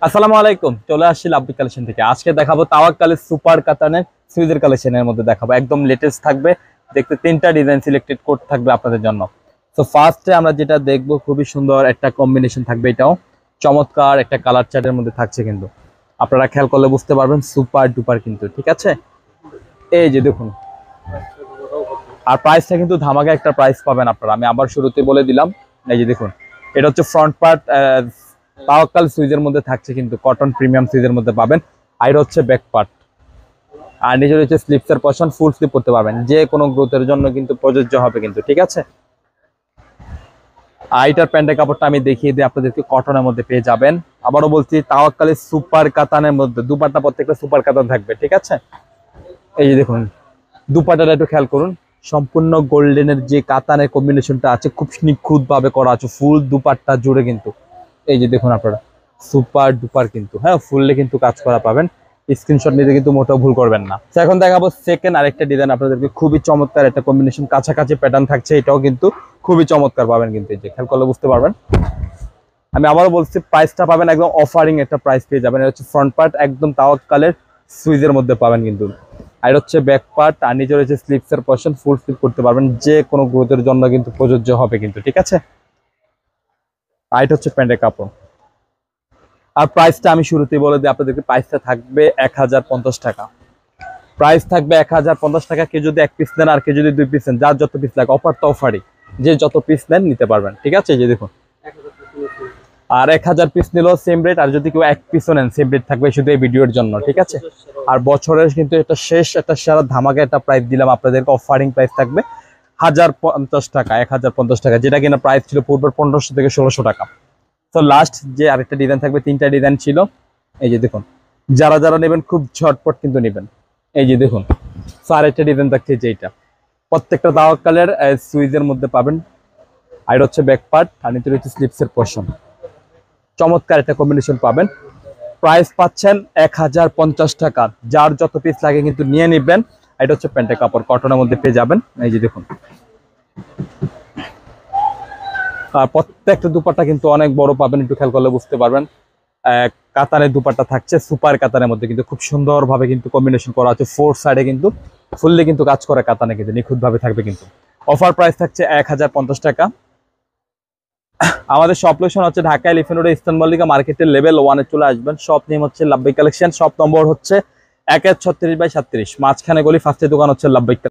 আসসালামু আলাইকুম, চলে আসছি লাভলি কালেকশন থেকে। আজকে দেখাবো তাওয়াক্কালের সুপার কাতানের সুইজের কালেকশনের মধ্যে দেখাবো, একদম লেটেস্ট থাকবে। দেখতে তিনটা ডিজাইন সিলেক্টেড কোড থাকবে আপনাদের জন্য। তো ফার্স্টে আমরা যেটা দেখবো, খুবই সুন্দর একটা কম্বিনেশন থাকবে। এটাও চমৎকার একটা কালার চার্টের মধ্যে থাকছে, কিন্তু আপনারা খেয়াল করলে বুঝতে পারবেন সুপার ডুপার কিন্তু, ঠিক আছে। এই যে দেখুন, আর প্রাইসটা কিন্তু ধামাকা একটা প্রাইস পাবেন আপনারা। আমি আবার শুরুতে বলে দিলাম, এই যে দেখুন, এটা হচ্ছে ফ্রন্ট পার্ট তাওয়াক্কাল সুইজের মধ্যে থাকছে, কিন্তু কটন প্রিমিয়াম সুইজের মধ্যে পাবেন। আর এটা হচ্ছে ব্যাক পার্ট, আর নিচে রয়েছে স্লিপসের পশন, ফুল স্লিপ করতে পারবেন, যে কোনো গ্রোথের জন্য কিন্তু প্রযোজ্য হবে কিন্তু, ঠিক আছে। আর এটার প্যান্টের কাপড়টা আমি দেখিয়ে দিই আপনাদেরকে, কটনের মধ্যে পেয়ে যাবেন। আবারও বলছি, তাওয়াক্কালের সুপার কাতানের মধ্যে দুপাট্টা প্রত্যেকটা সুপার কাতান থাকবে, ঠিক আছে। এই যে দেখুন, দুপাট্টাটা একটু খেয়াল করুন, সম্পূর্ণ গোল্ডেনের যে কাতানের কম্বিনেশনটা আছে, খুব নিখুঁত ভাবে করা আছে ফুল দুপাট্টা জুড়ে কিন্তু। এই যে দেখুন আপনারা, সুপার ডুপার কিন্তু, হ্যাঁ, ফুললে কিন্তু কাজ করা পাবেন। স্ক্রিনশট নিতে কিন্তু মোটেও ভুল করবেন না। তো এখন দেখাবো সেকেন্ড আরেকটা ডিজাইন আপনাদেরকে, খুবই চমৎকার একটা কম্বিনেশন, কাছাকাছি প্যাটার্ন থাকছে। এটাও কিন্তু খুবই চমৎকার পাবেন কিন্তু, এই যে খেয়াল করলে বুঝতে পারবেন। আমি আবারও বলছি, প্রাইসটা পাবেন একদম অফারিং একটা প্রাইস পেয়ে যাবেন। এটা হচ্ছে ফ্রন্ট পার্ট, একদম তাওয়াক্কালের সুইজের মধ্যে পাবেন কিন্তু। আর হচ্ছে ব্যাক পার্ট, আর নিচে রয়েছে স্লিপসের পশন, ফুল স্লিপ করতে পারবেন, যে কোনো গ্রোথের জন্য কিন্তু প্রযোজ্য হবে কিন্তু, ঠিক আছে। আর এটা হচ্ছে প্যান্টের কাপড়। আর প্রাইসটা আমি শুরুতেই বলে দিই আপনাদেরকে, প্রাইসটা থাকবে 1050 টাকা। প্রাইস থাকবে 1050 টাকা। কেউ যদি এক পিস নেন, আর কেউ যদি 2 পিস নেন, যার যত পিস লাগে, অফার তো অফারই, যে যত পিস নেন নিতে পারবেন, ঠিক আছে। এই যে দেখুন, আর 1000 পিস নিলেও সেম রেট, আর যদি কেউ এক পিসও নেন সেম রেট থাকবে, শুধু এই ভিডিওর জন্য, ঠিক আছে। আর বছরের কিন্তু এটা শেষ একটা সারা ধামাকা একটা প্রাইস দিলাম আপনাদেরকে, অফারিং প্রাইস থাকবে 1050 টাকা। 1050 টাকা, যেটা কিনা প্রাইস ছিল পূর্বের 1500 থেকে 1600 টাকা। তো লাস্ট যে আরেকটা ডিজাইন থাকবে, তিনটা ডিজাইন ছিল। এই যে দেখুন, যারা যারা নেবেন খুব ঝটপট কিন্তু নেবেন। এই যে দেখুন, তো আরেকটা ডিজাইন থাকছে, যেটা প্রত্যেকটা তাওয়াক্কালের সুইজের মধ্যে পাবেন। আর হচ্ছে ব্যাক পার্ট, আর নিচে রয়েছে স্লিপসের পোর্শন। চমৎকার একটা কম্বিনেশন পাবেন। প্রাইস পাচ্ছেন 1050 টাকা। যার যত পিস লাগে কিন্তু নিয়ে নেবেন। এটা হচ্ছে প্যান্টের কাপড়, কটনের মধ্যে পেয়ে যাবেন। এই যে দেখুন, আর প্রত্যেকটা দুপাট্টা কিন্তু অনেক বড় পাবেন, একটু খেয়াল করলে বুঝতে পারবেন। কাতানের দুপাট্টা থাকছে, সুপার কাতানের মধ্যে কিন্তু খুব সুন্দর ভাবে কিন্তু কম্বিনেশন করা আছে। ফোর সাইডে কিন্তু ফুললে কিন্তু কাজ করে কাতানে, কিন্তু নিখুঁত ভাবে থাকবে কিন্তু। অফার প্রাইস থাকছে 1050 টাকা। আমাদের শপ লোকেশন হচ্ছে Dhaka elephant road, eastern Mallika মার্কেটের লেভেল 1-এ চলে আসবেন। শপ নেম হচ্ছে লাভলি কালেকশন, শপ নম্বর হচ্ছে 1-36/37, মাঝখানে গলি, ফার্স্টের দোকান হচ্ছে লাভলি।